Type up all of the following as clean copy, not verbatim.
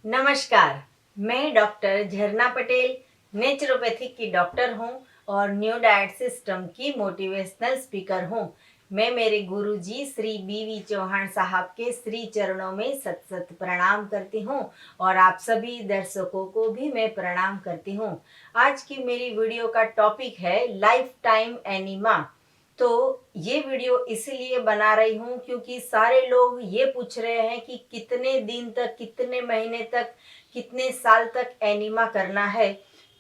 नमस्कार। मैं डॉक्टर झरना पटेल नेचुरोपैथिक की डॉक्टर हूँ और न्यू डाइट सिस्टम की मोटिवेशनल स्पीकर हूँ। मैं मेरे गुरुजी श्री बीवी चौहान साहब के श्री चरणों में सत सत प्रणाम करती हूँ और आप सभी दर्शकों को भी मैं प्रणाम करती हूँ। आज की मेरी वीडियो का टॉपिक है लाइफ टाइम एनीमा। तो ये वीडियो इसीलिए बना रही हूँ क्योंकि सारे लोग ये पूछ रहे हैं कि कितने दिन तक, कितने महीने तक, कितने साल तक एनीमा करना है।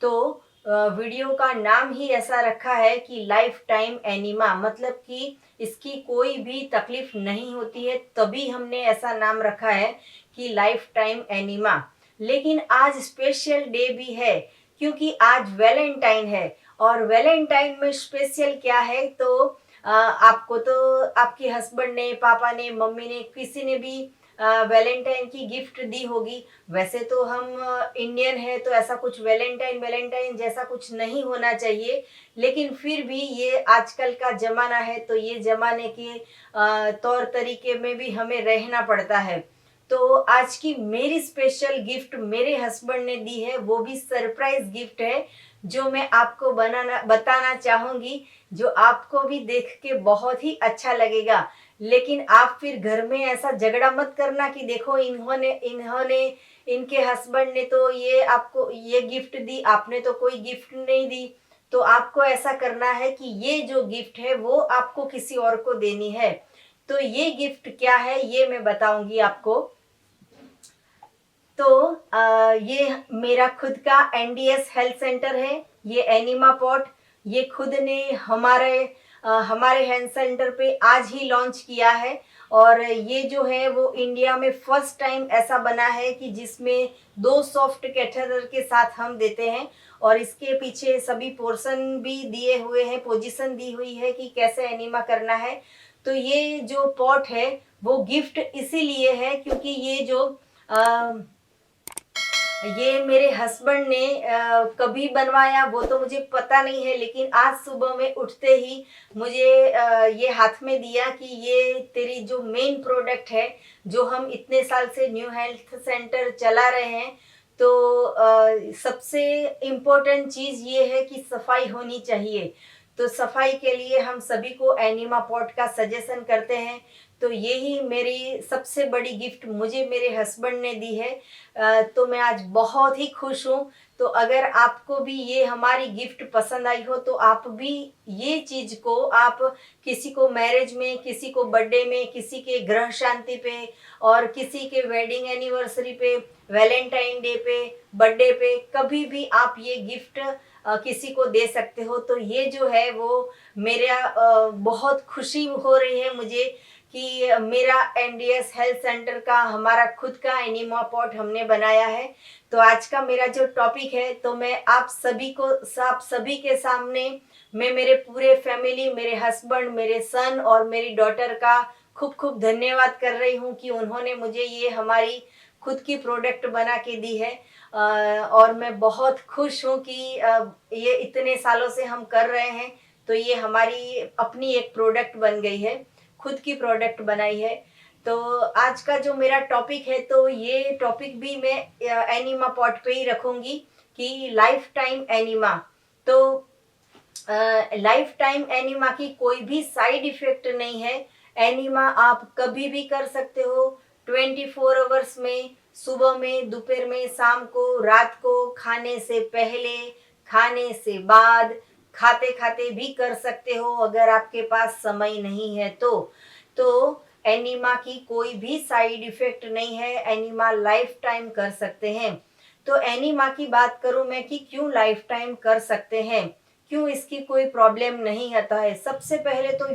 तो वीडियो का नाम ही ऐसा रखा है कि लाइफ टाइम एनीमा, मतलब कि इसकी कोई भी तकलीफ नहीं होती है, तभी हमने ऐसा नाम रखा है कि लाइफ टाइम एनीमा। लेकिन आज स्पेशल डे भी है क्योंकि आज वैलेंटाइन है और वैलेंटाइन में स्पेशल क्या है तो आपको तो आपके हस्बैंड ने, पापा ने, मम्मी ने, किसी ने भी वैलेंटाइन की गिफ्ट दी होगी। वैसे तो हम इंडियन है तो ऐसा कुछ वैलेंटाइन वैलेंटाइन जैसा कुछ नहीं होना चाहिए, लेकिन फिर भी ये आजकल का ज़माना है तो ये ज़माने के तौर तरीके में भी हमें रहना पड़ता है। तो आज की मेरी स्पेशल गिफ्ट मेरे हस्बैंड ने दी है, वो भी सरप्राइज गिफ्ट है जो मैं आपको बताना चाहूँगी, जो आपको भी देख के बहुत ही अच्छा लगेगा। लेकिन आप फिर घर में ऐसा झगड़ा मत करना कि देखो इन्होंने इन्होंने इनके हस्बैंड ने तो ये आपको ये गिफ्ट दी, आपने तो कोई गिफ्ट नहीं दी। तो आपको ऐसा करना है कि ये जो गिफ्ट है वो आपको किसी और को देनी है। तो ये गिफ्ट क्या है ये मैं बताऊंगी आपको। तो ये मेरा खुद का एनडीएस हेल्थ सेंटर है। ये एनिमा पॉट ये खुद ने हमारे हेल्थ सेंटर पे आज ही लॉन्च किया है और ये जो है वो इंडिया में फर्स्ट टाइम ऐसा बना है कि जिसमें 2 सॉफ्ट कैथेटर के साथ हम देते हैं और इसके पीछे सभी पोर्शन भी दिए हुए हैं, पोजीशन दी हुई है कि कैसे एनिमा करना है। तो ये जो पॉट है वो गिफ्ट इसीलिए है क्योंकि ये मेरे हस्बैंड ने कभी बनवाया वो तो मुझे पता नहीं है, लेकिन आज सुबह में उठते ही मुझे ये हाथ में दिया कि ये तेरी जो मेन प्रोडक्ट है, जो हम इतने साल से न्यू हेल्थ सेंटर चला रहे हैं। तो सबसे इम्पोर्टेंट चीज़ ये है कि सफाई होनी चाहिए। तो सफाई के लिए हम सभी को एनिमा पॉट का सजेशन करते हैं। तो यही मेरी सबसे बड़ी गिफ्ट मुझे मेरे हस्बैंड ने दी है। तो मैं आज बहुत ही खुश हूँ। तो अगर आपको भी ये हमारी गिफ्ट पसंद आई हो तो आप भी ये चीज़ को आप किसी को मैरिज में, किसी को बर्थडे में, किसी के ग्रह शांति पे और किसी के वेडिंग एनिवर्सरी पे, वैलेंटाइन डे पे, बर्थडे पे कभी भी आप ये गिफ्ट किसी को दे सकते हो। तो ये जो है वो मेरा बहुत खुशी हो रही है मुझे कि मेरा एनडीएस हेल्थ सेंटर का हमारा खुद का एनिमा पॉट हमने बनाया है। तो आज का मेरा जो टॉपिक है तो मैं आप सभी के सामने मैं मेरे पूरे फैमिली, मेरे हस्बैंड, मेरे सन और मेरी डॉटर का खूब खूब धन्यवाद कर रही हूँ कि उन्होंने मुझे ये हमारी खुद की प्रोडक्ट बना के दी है। और मैं बहुत खुश हूँ कि ये इतने सालों से हम कर रहे हैं तो ये हमारी अपनी एक प्रोडक्ट बन गई है, खुद की प्रोडक्ट बनाई है। तो आज का जो मेरा टॉपिक है तो ये टॉपिक भी मैं एनिमा पॉट पे ही रखूंगी कि लाइफ टाइम एनिमा। तो लाइफ टाइम एनिमा की कोई भी साइड इफेक्ट नहीं है। एनिमा आप कभी भी कर सकते हो, 24 आवर्स में, सुबह में, दोपहर में, शाम को, रात को, खाने से पहले, खाने से बाद, खाते खाते भी कर सकते हो अगर आपके पास समय नहीं है तो एनिमा की कोई भी साइड इफेक्ट नहीं है। एनिमा लाइफ टाइम कर सकते हैं। तो एनिमा की बात करूं मैं कि क्यों लाइफ टाइम कर सकते हैं, क्यों इसकी कोई प्रॉब्लम नहीं आता है। सबसे पहले तो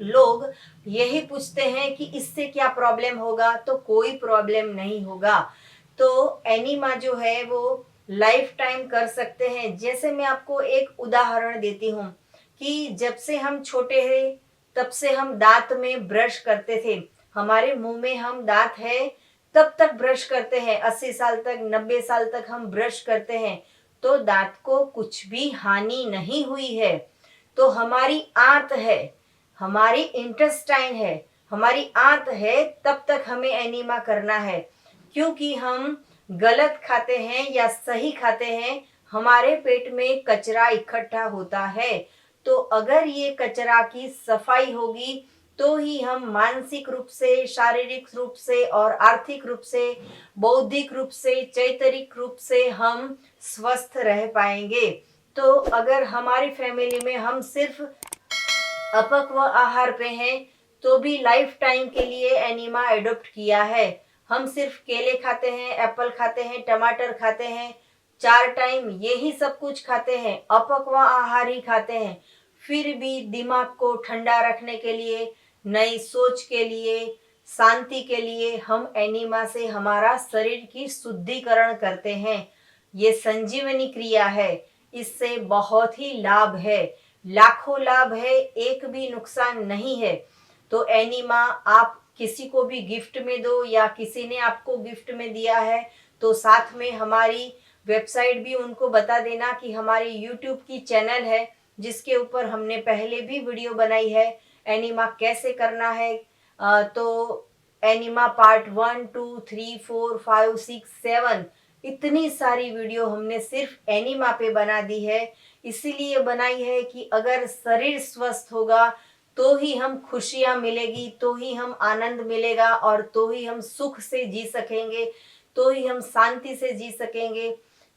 लोग यही पूछते हैं कि इससे क्या प्रॉब्लम होगा, तो कोई प्रॉब्लम नहीं होगा। तो एनीमा जो है वो लाइफ टाइम कर सकते हैं। जैसे मैं आपको एक उदाहरण देती हूँ कि जब से हम छोटे हैं तब से हम दांत में ब्रश करते थे, हमारे मुंह में हम दांत है तब तक ब्रश करते हैं, 80 साल तक, 90 साल तक हम ब्रश करते हैं तो दांत को कुछ भी हानि नहीं हुई है। तो हमारी आंत है, हमारी इंटेस्टाइन है, हमारी आंत है तब तक हमें एनीमा करना है क्योंकि हम गलत खाते हैं या सही खाते हैं, हमारे पेट में कचरा इकट्ठा होता है। तो अगर ये कचरा की सफाई होगी तो ही हम मानसिक रूप से, शारीरिक रूप से और आर्थिक रूप से, बौद्धिक रूप से, चैतरिक रूप से हम स्वस्थ रह पाएंगे। तो अगर हमारी फैमिली में हम सिर्फ अपक्व आहार पे हैं तो भी लाइफ टाइम के लिए एनीमा एडॉप्ट किया है। हम सिर्फ केले खाते हैं, एप्पल खाते हैं, टमाटर खाते हैं, 4 टाइम यही सब कुछ खाते हैं, अपक्व आहार ही खाते हैं। फिर भी दिमाग को ठंडा रखने के लिए, नई सोच के लिए, शांति के लिए हम एनीमा से हमारा शरीर की शुद्धिकरण करते हैं। ये संजीवनी क्रिया है, इससे बहुत ही लाभ है, लाखों लाभ है, एक भी नुकसान नहीं है। तो एनीमा आप किसी को भी गिफ्ट में दो या किसी ने आपको गिफ्ट में दिया है तो साथ में हमारी वेबसाइट भी उनको बता देना कि हमारी यूट्यूब की चैनल है जिसके ऊपर हमने पहले भी वीडियो बनाई है एनीमा कैसे करना है। तो एनीमा पार्ट 1, 2, 3, 4, 5, 6, 7 इतनी सारी वीडियो हमने सिर्फ एनीमा पे बना दी है। इसीलिए बनाई है कि अगर शरीर स्वस्थ होगा तो ही हम खुशियां मिलेगी, तो ही हम आनंद मिलेगा और तो ही हम सुख से जी सकेंगे, तो ही हम शांति से जी सकेंगे।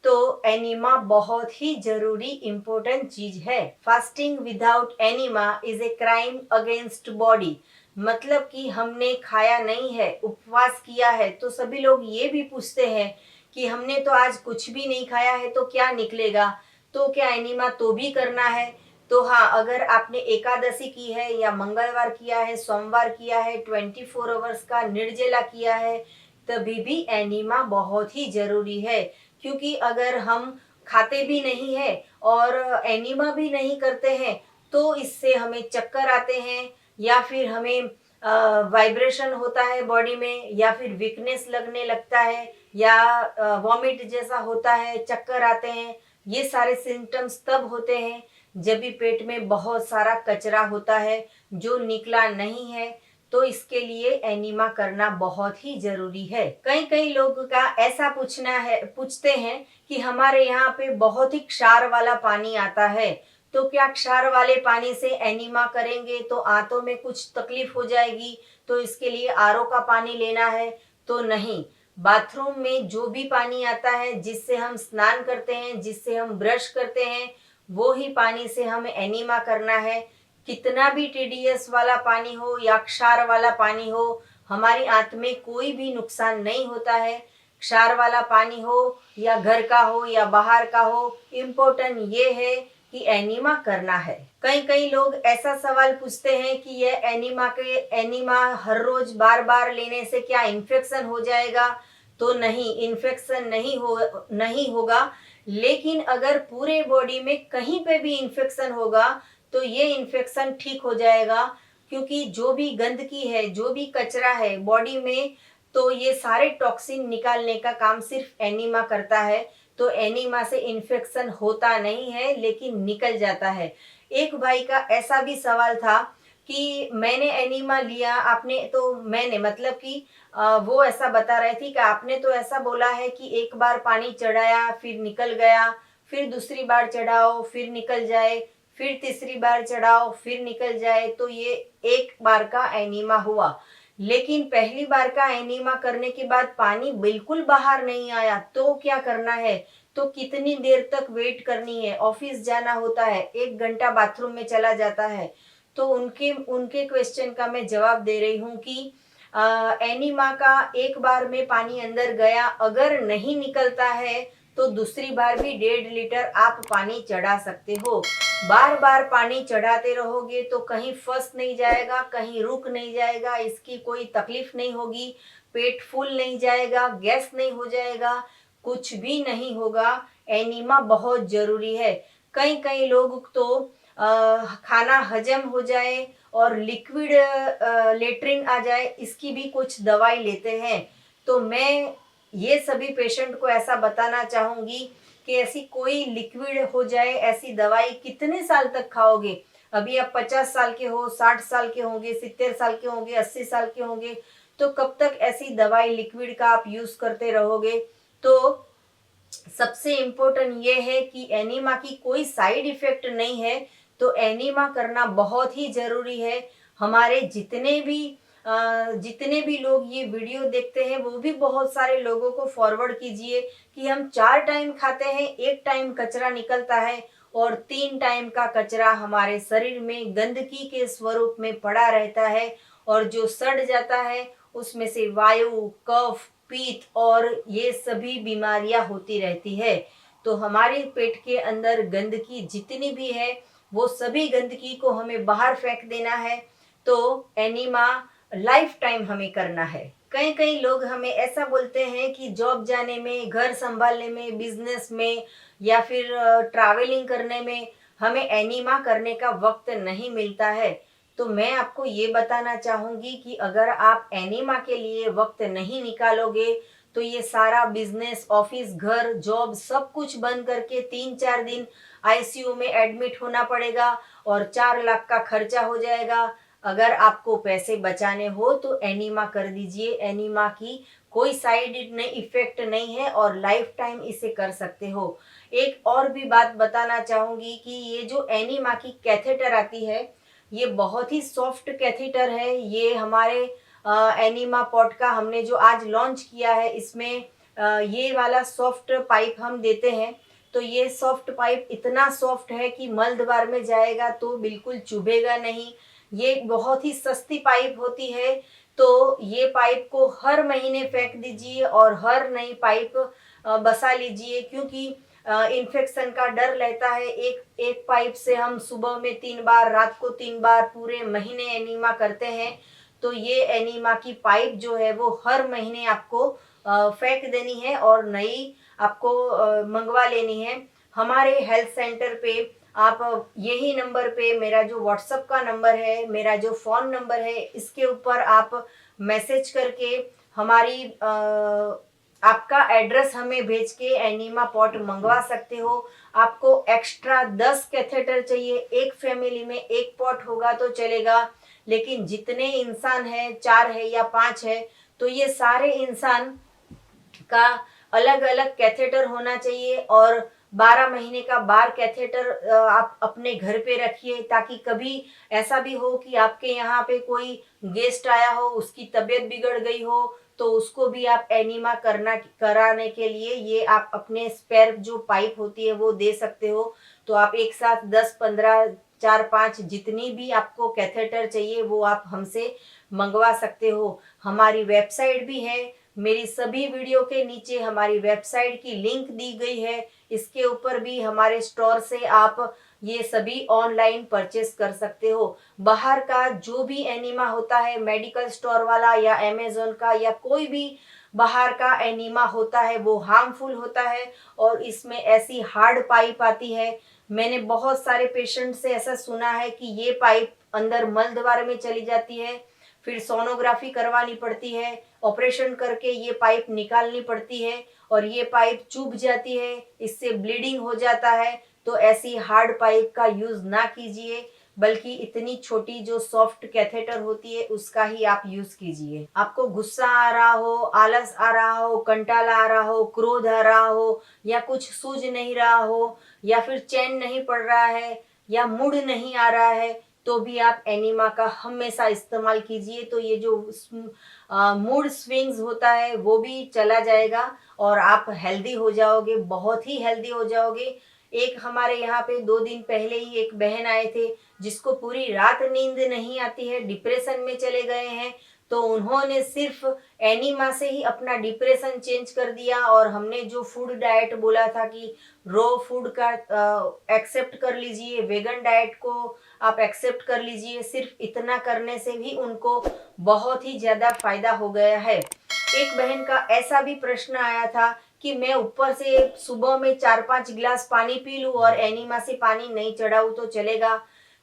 तो एनीमा बहुत ही जरूरी इम्पोर्टेंट चीज है। Fasting without enema is a crime against body. मतलब कि हमने खाया नहीं है, उपवास किया है, तो सभी लोग ये भी पूछते हैं कि हमने तो आज कुछ भी नहीं खाया है तो क्या निकलेगा, तो क्या एनीमा तो भी करना है। तो हाँ, अगर आपने एकादशी की है या मंगलवार किया है, सोमवार किया है, 24 आवर्स का निर्जला किया है, तभी भी एनीमा बहुत ही जरूरी है। क्योंकि अगर हम खाते भी नहीं है और एनीमा भी नहीं करते हैं तो इससे हमें चक्कर आते हैं या फिर हमें वाइब्रेशन होता है बॉडी में, या फिर वीकनेस लगने लगता है, या वॉमिट जैसा होता है, चक्कर आते हैं। ये सारे सिम्टम्स तब होते हैं जब भी पेट में बहुत सारा कचरा होता है जो निकला नहीं है। तो इसके लिए एनीमा करना बहुत ही जरूरी है। कई कई लोगों का ऐसा पूछते हैं कि हमारे यहाँ पे बहुत ही क्षार वाला पानी आता है, तो क्या क्षार वाले पानी से एनीमा करेंगे तो आंतों में कुछ तकलीफ हो जाएगी, तो इसके लिए आरओ का पानी लेना है? तो नहीं, बाथरूम में जो भी पानी आता है जिससे हम स्नान करते हैं, जिससे हम ब्रश करते हैं, वो ही पानी से हमें एनीमा करना है। कितना भी टीडीएस वाला पानी हो या क्षार वाला पानी हो, हमारी आंत में कोई भी नुकसान नहीं होता है। क्षार वाला पानी हो या घर का हो या बाहर का हो, इम्पोर्टेंट ये है कि एनीमा करना है। कई कई लोग ऐसा सवाल पूछते हैं कि ये एनीमा हर रोज बार बार लेने से क्या इन्फेक्शन हो जाएगा? तो नहीं, इन्फेक्शन नहीं होगा। लेकिन अगर पूरे बॉडी में कहीं पे भी इन्फेक्शन होगा तो ये इन्फेक्शन ठीक हो जाएगा। क्योंकि जो भी गंदगी है, जो भी कचरा है बॉडी में, तो ये सारे टॉक्सिन निकालने का काम सिर्फ एनीमा करता है। तो एनीमा से इन्फेक्शन होता नहीं है लेकिन निकल जाता है। एक भाई का ऐसा भी सवाल था कि मैंने एनीमा लिया, आपने तो मैंने मतलब कि वो ऐसा बता रहे थे कि आपने तो ऐसा बोला है कि एक बार पानी चढ़ाया फिर निकल गया, फिर दूसरी बार चढ़ाओ फिर निकल जाए, फिर तीसरी बार चढ़ाओ फिर निकल जाए, तो ये एक बार का एनीमा हुआ। लेकिन पहली बार का एनीमा करने के बाद पानी बिल्कुल बाहर नहीं आया, तो क्या करना है? तो कितनी देर तक वेट करनी है? ऑफिस जाना होता है, 1 घंटा बाथरूम में चला जाता है। तो उनके क्वेश्चन का मैं जवाब दे रही हूँ कि एनीमा का एक बार में पानी अंदर गया, अगर नहीं निकलता है तो दूसरी बार भी 1.5 लीटर आप पानी चढ़ा सकते हो। बार बार पानी चढ़ाते रहोगे तो कहीं फंस नहीं जाएगा, कहीं रुक नहीं जाएगा, इसकी कोई तकलीफ नहीं होगी, पेट फूल नहीं जाएगा, गैस नहीं हो जाएगा, कुछ भी नहीं होगा। एनीमा बहुत जरूरी है। कई कई लोग तो खाना हजम हो जाए और लिक्विड लेट्रिन आ जाए, इसकी भी कुछ दवाई लेते हैं। तो मैं ये सभी पेशेंट को ऐसा बताना चाहूंगी कि ऐसी कोई लिक्विड हो जाए, ऐसी दवाई कितने साल तक खाओगे? अभी आप 50 साल के हो, 60 साल के होंगे, 70 साल के होंगे, 80 साल के होंगे, तो कब तक ऐसी दवाई लिक्विड का आप यूज करते रहोगे? तो सबसे इम्पोर्टेंट ये है कि एनीमा की कोई साइड इफ़ेक्ट नहीं है, तो एनीमा करना बहुत ही ज़रूरी है। हमारे जितने भी लोग ये वीडियो देखते हैं, वो भी बहुत सारे लोगों को फॉरवर्ड कीजिए कि हम 4 टाइम खाते हैं, 1 टाइम कचरा निकलता है और 3 टाइम का कचरा हमारे शरीर में गंदगी के स्वरूप में पड़ा रहता है और जो सड़ जाता है, उसमें से वायु, कफ, पित्त और ये सभी बीमारियां होती रहती है। तो हमारे पेट के अंदर गंदगी जितनी भी है, वो सभी गंदगी को हमें बाहर फेंक देना है। तो एनीमा लाइफ टाइम हमें करना है। कई कई लोग हमें ऐसा बोलते हैं कि जॉब जाने में, घर संभालने में, बिजनेस में या फिर ट्रैवलिंग करने में हमें एनीमा करने का वक्त नहीं मिलता है। तो मैं आपको ये बताना चाहूँगी कि अगर आप एनीमा के लिए वक्त नहीं निकालोगे, तो ये सारा बिजनेस, ऑफिस, घर, जॉब सब कुछ बंद करके 3-4 दिन आईसीयू में एडमिट होना पड़ेगा और 4 लाख का खर्चा हो जाएगा। अगर आपको पैसे बचाने हो तो एनीमा कर दीजिए। एनीमा की कोई साइड इफेक्ट नहीं है और लाइफ टाइम इसे कर सकते हो। एक और भी बात बताना चाहूँगी कि ये जो एनीमा की कैथेटर आती है, ये बहुत ही सॉफ्ट कैथेटर है। ये हमारे एनिमा पॉट का हमने जो आज लॉन्च किया है, इसमें ये वाला सॉफ्ट पाइप हम देते हैं। तो ये सॉफ्ट पाइप इतना सॉफ्ट है कि मल द्वार में जाएगा तो बिल्कुल चुभेगा नहीं। ये बहुत ही सस्ती पाइप होती है। तो ये पाइप को हर महीने फेंक दीजिए और हर नई पाइप बसा लीजिए, क्योंकि इन्फेक्शन का डर रहता है। एक एक पाइप से हम सुबह में 3 बार, रात को 3 बार पूरे महीने एनीमा करते हैं। तो ये एनीमा की पाइप जो है वो हर महीने आपको फेंक देनी है और नई आपको मंगवा लेनी है। हमारे हेल्थ सेंटर पे आप यही नंबर पे, मेरा जो व्हाट्सएप का नंबर है, मेरा जो फ़ोन नंबर है, इसके ऊपर आप मैसेज करके हमारी आपका एड्रेस हमें भेज के एनीमा पॉट मंगवा सकते हो। आपको एक्स्ट्रा 10 कैथेटर चाहिए, एक फैमिली में एक पॉट होगा तो चलेगा, लेकिन जितने इंसान हैं, 4 है या 5 है, तो ये सारे इंसान का अलग अलग कैथेटर होना चाहिए। और 12 महीने का बार कैथेटर आप अपने घर पे रखिए, ताकि कभी ऐसा भी हो कि आपके यहाँ पे कोई गेस्ट आया हो, उसकी तबीयत बिगड़ गई हो, तो उसको भी आप एनीमा करना कराने के लिए ये आप अपने स्पेयर जो पाइप होती है वो दे सकते हो। तो आप एक साथ 10-15, 4-5 जितनी भी आपको कैथेटर चाहिए वो आप हमसे मंगवा सकते हो। हमारी वेबसाइट भी है, मेरी सभी वीडियो के नीचे हमारी वेबसाइट की लिंक दी गई है। इसके ऊपर भी हमारे स्टोर से आप ये सभी ऑनलाइन परचेस कर सकते हो। बाहर का जो भी एनीमा होता है, मेडिकल स्टोर वाला या अमेज़न का या कोई भी बाहर का एनीमा होता है, वो हार्मफुल होता है और इसमें ऐसी हार्ड पाइप आती है। मैंने बहुत सारे पेशेंट से ऐसा सुना है कि ये पाइप अंदर मल द्वार में चली जाती है, फिर सोनोग्राफी करवानी पड़ती है, ऑपरेशन करके ये पाइप निकालनी पड़ती है और ये पाइप चुभ जाती है, इससे ब्लीडिंग हो जाता है। तो ऐसी हार्ड पाइप का यूज़ ना कीजिए, बल्कि इतनी छोटी जो सॉफ्ट कैथेटर होती है उसका ही आप यूज़ कीजिए। आपको गुस्सा आ रहा हो, आलस आ रहा हो, कंटाला आ रहा हो, क्रोध आ रहा हो या कुछ सूझ नहीं रहा हो या फिर चैन नहीं पड़ रहा है या मूड नहीं आ रहा है, तो भी आप एनीमा का हमेशा इस्तेमाल कीजिए। तो ये जो मूड स्विंग्स होता है वो भी चला जाएगा और आप हेल्दी हो जाओगे, बहुत ही हेल्दी हो जाओगे। एक हमारे यहाँ पे 2 दिन पहले ही एक बहन आए थे जिसको पूरी रात नींद नहीं आती है, डिप्रेशन में चले गए हैं। तो उन्होंने सिर्फ एनीमा से ही अपना डिप्रेशन चेंज कर दिया और हमने जो फूड डाइट बोला था कि रो फूड का एक्सेप्ट कर लीजिए, वेगन डाइट को आप एक्सेप्ट कर लीजिए, सिर्फ इतना करने से भी उनको बहुत ही ज़्यादा फायदा हो गया है। एक बहन का ऐसा भी प्रश्न आया था कि मैं ऊपर से सुबह में 4-5 गिलास पानी पी लूँ और एनीमा से पानी नहीं चढ़ाऊँ तो चलेगा?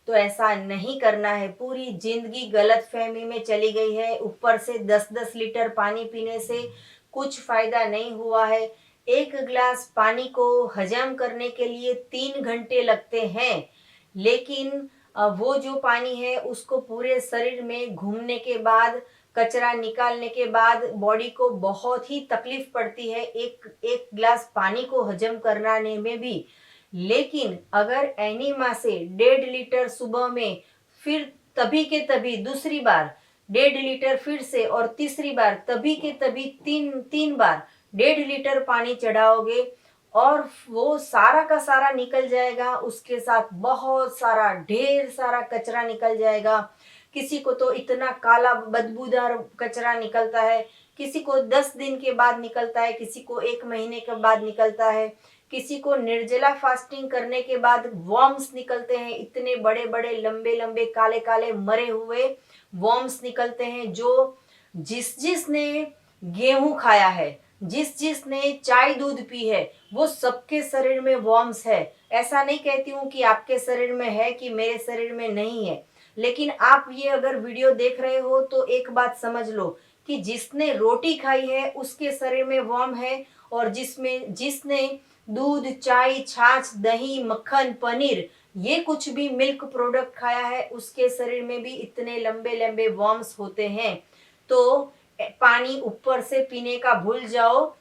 तो ऐसा नहीं करना है। पूरी जिंदगी गलतफहमी में चली गई है। ऊपर से 10-10 लीटर पानी पीने से कुछ फायदा नहीं हुआ है। 1 गिलास पानी को हजम करने के लिए 3 घंटे लगते हैं, लेकिन वो जो पानी है उसको पूरे शरीर में घूमने के बाद कचरा निकालने के बाद बॉडी को बहुत ही तकलीफ पड़ती है एक एक गिलास पानी को हजम करने में भी। लेकिन अगर एनिमा से 1.5 लीटर सुबह में, फिर तभी के तभी दूसरी बार 1.5 लीटर फिर से, और तीसरी बार तभी के तभी तीन तीन बार 1.5 लीटर पानी चढ़ाओगे और वो सारा का सारा निकल जाएगा। उसके साथ बहुत सारा ढेर सारा कचरा निकल जाएगा। किसी को तो इतना काला बदबूदार कचरा निकलता है, किसी को 10 दिन के बाद निकलता है, किसी को 1 महीने के बाद निकलता है, किसी को निर्जला फास्टिंग करने के बाद वॉर्म्स निकलते हैं। इतने बड़े बड़े लंबे लंबे काले काले मरे हुए वॉर्म्स निकलते हैं, जो जिसने गेहूं खाया है, जिसने चाय दूध पी है, वो सबके शरीर में वॉर्म्स है। ऐसा नहीं कहती हूँ कि आपके शरीर में है कि मेरे शरीर में नहीं है, लेकिन आप ये अगर वीडियो देख रहे हो तो एक बात समझ लो कि जिसने रोटी खाई है उसके शरीर में वॉर्म है, और जिसने दूध, चाय, छाछ, दही, मक्खन, पनीर, ये कुछ भी मिल्क प्रोडक्ट खाया है, उसके शरीर में भी इतने लंबे लंबे वॉर्म्स होते हैं। तो पानी ऊपर से पीने का भूल जाओ,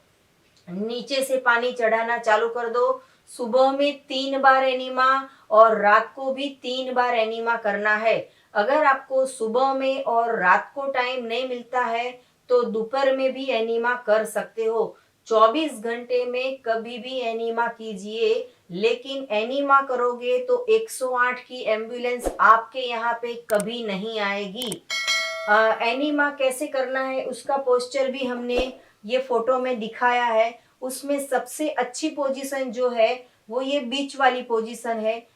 नीचे से पानी चढ़ाना चालू कर दो। सुबह में 3 बार एनिमा और रात को भी 3 बार एनिमा करना है। अगर आपको सुबह में और रात को टाइम नहीं मिलता है तो दोपहर में भी एनिमा कर सकते हो। 24 घंटे में कभी भी एनिमा कीजिए, लेकिन एनिमा करोगे तो 108 की एम्बुलेंस आपके यहाँ पे कभी नहीं आएगी। एनिमा कैसे करना है उसका पोस्चर भी हमने ये फोटो में दिखाया है। उसमें सबसे अच्छी पोजीशन जो है वो ये बीच वाली पोजीशन है,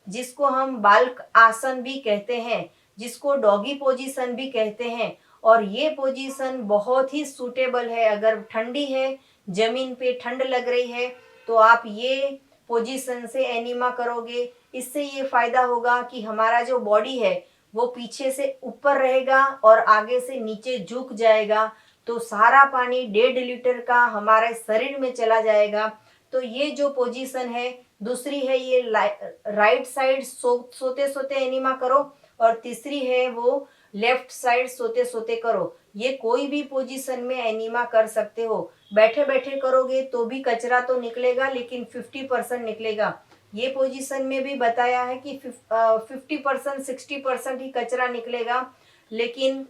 जिसको हम बाल्क आसन भी कहते हैं, जिसको डॉगी पोजीशन भी कहते हैं। और ये पोजीशन बहुत ही सूटेबल है। अगर ठंडी है, जमीन पे ठंड लग रही है, तो आप ये पोजीशन से एनिमा करोगे। इससे ये फायदा होगा कि हमारा जो बॉडी है वो पीछे से ऊपर रहेगा और आगे से नीचे झुक जाएगा, तो सारा पानी 1.5 लीटर का हमारे शरीर में चला जाएगा। तो ये जो पोजीशन है, दूसरी है ये राइट साइड सोते सोते एनिमा करो, और तीसरी है वो लेफ्ट साइड सोते सोते करो। ये कोई भी पोजीशन में एनिमा कर सकते हो। बैठे बैठे करोगे तो भी कचरा तो निकलेगा, लेकिन 50% निकलेगा। ये पोजीशन में भी बताया है कि 50% 60% ही कचरा निकलेगा, लेकिन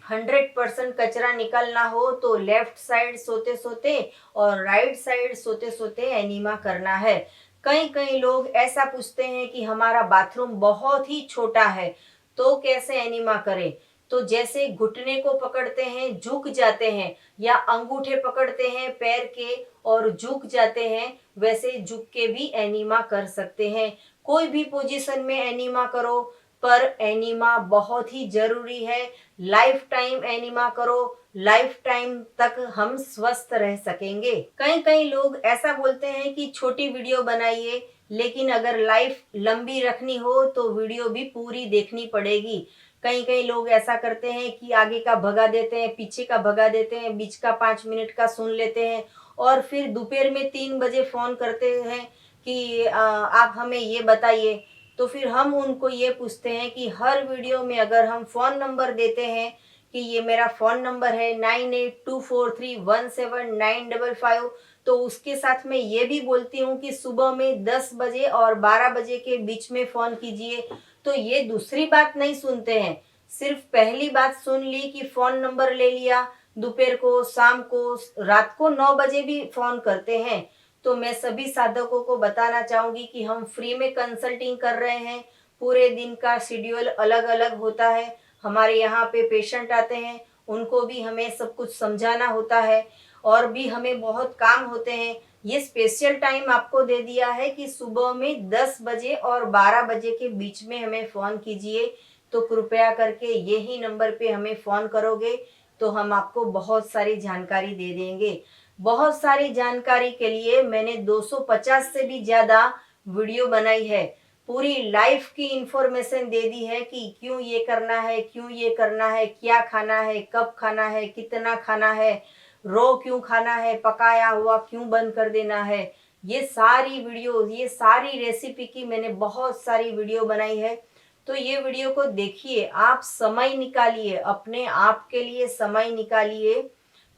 100% कचरा निकलना हो तो लेफ्ट साइड सोते सोते और राइट साइड सोते सोते एनिमा करना है। कई लोग ऐसा पूछते हैं कि हमारा बाथरूम बहुत ही छोटा है तो कैसे एनिमा करें। तो जैसे घुटने को पकड़ते हैं, झुक जाते हैं, या अंगूठे पकड़ते हैं पैर के और झुक जाते हैं, वैसे झुक के भी एनिमा कर सकते हैं। कोई भी पोजीशन में एनिमा करो, पर एनिमा बहुत ही जरूरी है। लाइफ टाइम एनिमा करो, लाइफ टाइम तक हम स्वस्थ रह सकेंगे। कई लोग ऐसा बोलते हैं कि छोटी वीडियो बनाइए, लेकिन अगर लाइफ लंबी रखनी हो तो वीडियो भी पूरी देखनी पड़ेगी। कई लोग ऐसा करते हैं कि आगे का भगा देते हैं, पीछे का भगा देते हैं, बीच का 5 मिनट का सुन लेते हैं, और फिर दोपहर में 3 बजे फोन करते हैं कि आप हमें ये बताइए। तो फिर हम उनको ये पूछते हैं कि हर वीडियो में अगर हम फ़ोन नंबर देते हैं कि ये मेरा फ़ोन नंबर है 9824317955, तो उसके साथ में ये भी बोलती हूँ कि सुबह में 10 बजे और 12 बजे के बीच में फ़ोन कीजिए। तो ये दूसरी बात नहीं सुनते हैं, सिर्फ पहली बात सुन ली कि फ़ोन नंबर ले लिया। दोपहर को, शाम को, रात को 9 बजे भी फ़ोन करते हैं। तो मैं सभी साधकों को बताना चाहूँगी कि हम फ्री में कंसल्टिंग कर रहे हैं। पूरे दिन का शेड्यूल अलग अलग होता है। हमारे यहाँ पे पेशेंट आते हैं, उनको भी हमें सब कुछ समझाना होता है, और भी हमें बहुत काम होते हैं। ये स्पेशल टाइम आपको दे दिया है कि सुबह में 10 बजे और 12 बजे के बीच में हमें फ़ोन कीजिए। तो कृपया करके यही नंबर पे हमें फ़ोन करोगे तो हम आपको बहुत सारी जानकारी दे देंगे। बहुत सारी जानकारी के लिए मैंने 250 से भी ज़्यादा वीडियो बनाई है। पूरी लाइफ की इंफॉर्मेशन दे दी है कि क्यों ये करना है, क्यों ये करना है, क्या खाना है, कब खाना है, कितना खाना है, रो क्यों खाना है, पकाया हुआ क्यों बंद कर देना है। ये सारी वीडियो, ये सारी रेसिपी की मैंने बहुत सारी वीडियो बनाई है। तो ये वीडियो को देखिए, आप समय निकालिए, अपने आप के लिए समय निकालिए।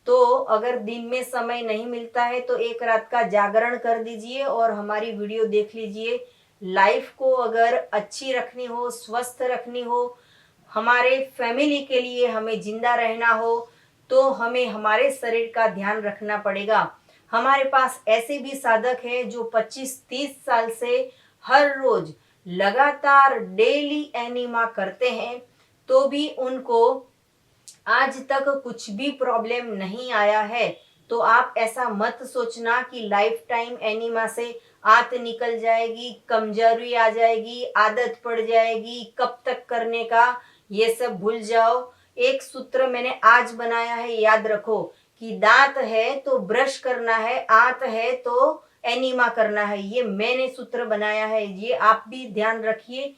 तो अगर दिन में समय नहीं मिलता है तो एक रात का जागरण कर दीजिए और हमारी वीडियो देख लीजिए। लाइफ को अगर अच्छी रखनी हो, स्वस्थ रखनी हो, हमारे फैमिली के लिए हमें जिंदा रहना हो, तो हमें हमारे शरीर का ध्यान रखना पड़ेगा। हमारे पास ऐसे भी साधक हैं जो 25-30 साल से हर रोज लगातार डेली एनिमा करते हैं, तो भी उनको आज तक कुछ भी प्रॉब्लम नहीं आया है। तो आप ऐसा मत सोचना कि लाइफ टाइम एनीमा से आंत निकल जाएगी, कमजोरी आ जाएगी, आदत पड़ जाएगी, कब तक करने का, ये सब भूल जाओ। एक सूत्र मैंने आज बनाया है, याद रखो कि दांत है तो ब्रश करना है, आंत है तो एनीमा करना है। ये मैंने सूत्र बनाया है, ये आप भी ध्यान रखिए।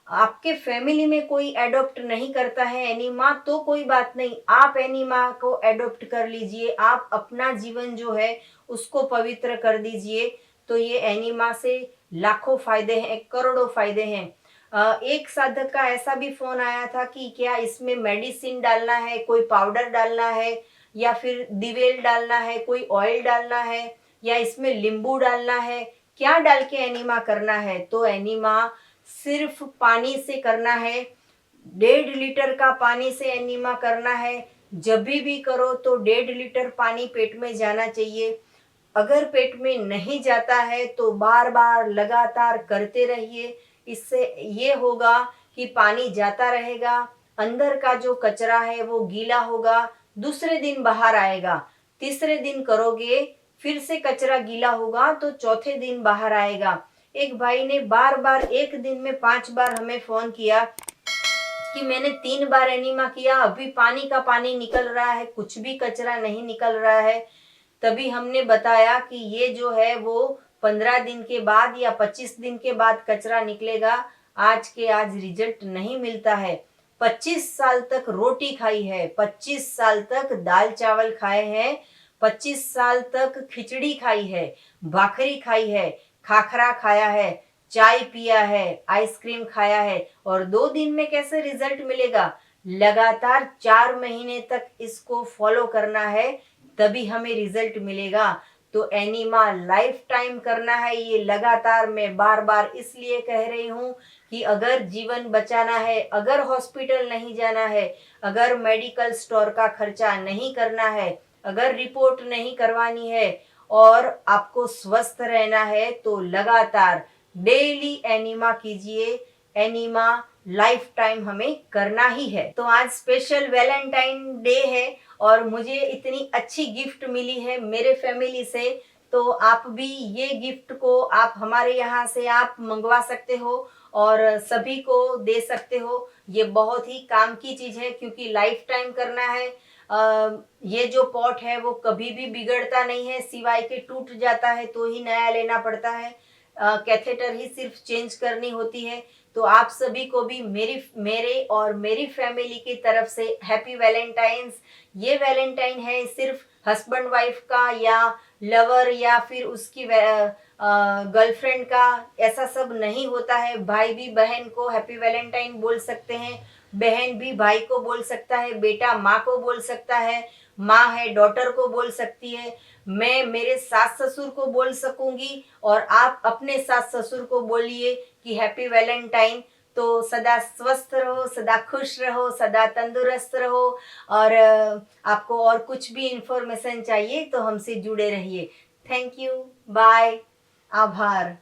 आपके फैमिली में कोई एडॉप्ट नहीं करता है एनीमा तो कोई बात नहीं, आप एनीमा को एडॉप्ट कर लीजिए, आप अपना जीवन जो है उसको पवित्र कर दीजिए। तो ये एनीमा से लाखों फायदे हैं, करोड़ों फायदे हैं। एक साधक का ऐसा भी फोन आया था कि क्या इसमें मेडिसिन डालना है, कोई पाउडर डालना है, या फिर दिवेल डालना है, कोई ऑयल डालना है, या इसमें नींबू डालना है, क्या डाल के एनीमा करना है। तो एनीमा सिर्फ पानी से करना है, 1.5 लीटर का पानी से एनीमा करना है। जब भी करो तो 1.5 लीटर पानी पेट में जाना चाहिए। अगर पेट में नहीं जाता है तो बार बार लगातार करते रहिए। इससे ये होगा कि पानी जाता रहेगा, अंदर का जो कचरा है वो गीला होगा, दूसरे दिन बाहर आएगा। तीसरे दिन करोगे फिर से कचरा गीला होगा तो चौथे दिन बाहर आएगा। एक भाई ने बार बार एक दिन में 5 बार हमें फोन किया कि मैंने 3 बार एनीमा किया, अभी पानी का पानी निकल रहा है, कुछ भी कचरा नहीं निकल रहा है। तभी हमने बताया कि ये जो है वो 15 दिन के बाद या 25 दिन के बाद कचरा निकलेगा, आज के आज रिजल्ट नहीं मिलता है। 25 साल तक रोटी खाई है, 25 साल तक दाल चावल खाए हैं, 25 साल तक खिचड़ी खाई है, भाखरी खाई है, खाखरा खाया है, चाय पिया है, आइसक्रीम खाया है, और 2 दिन में कैसे रिजल्ट मिलेगा। लगातार 4 महीने तक इसको फॉलो करना है, तभी हमें रिजल्ट मिलेगा। तो एनीमा लाइफ टाइम करना है। ये लगातार मैं बार बार इसलिए कह रही हूँ कि अगर जीवन बचाना है, अगर हॉस्पिटल नहीं जाना है, अगर मेडिकल स्टोर का खर्चा नहीं करना है, अगर रिपोर्ट नहीं करवानी है और आपको स्वस्थ रहना है, तो लगातार डेली एनीमा कीजिए। एनीमा लाइफ टाइम हमें करना ही है। तो आज स्पेशल वैलेंटाइन डे है और मुझे इतनी अच्छी गिफ्ट मिली है मेरे फैमिली से। तो आप भी ये गिफ्ट को आप हमारे यहाँ से आप मंगवा सकते हो और सभी को दे सकते हो। ये बहुत ही काम की चीज है क्योंकि लाइफ टाइम करना है। ये जो पॉट है वो कभी भी बिगड़ता नहीं है, सिवाय के टूट जाता है तो ही नया लेना पड़ता है। कैथेटर ही सिर्फ चेंज करनी होती है। तो आप सभी को भी मेरे और मेरी फैमिली की तरफ से हैप्पी वैलेंटाइंस। ये वैलेंटाइन है सिर्फ हस्बैंड वाइफ का या लवर या फिर उसकी गर्लफ्रेंड का, ऐसा सब नहीं होता है। भाई भी बहन को हैप्पी वैलेंटाइन बोल सकते हैं, बहन भी भाई को बोल सकता है, बेटा माँ को बोल सकता है, माँ है डॉटर को बोल सकती है, मैं मेरे सास ससुर को बोल सकूंगी और आप अपने सास ससुर को बोलिए कि हैप्पी वैलेंटाइन। तो सदा स्वस्थ रहो, सदा खुश रहो, सदा तंदुरुस्त रहो। और आपको और कुछ भी इंफॉर्मेशन चाहिए तो हमसे जुड़े रहिए। थैंक यू, बाय, आभार।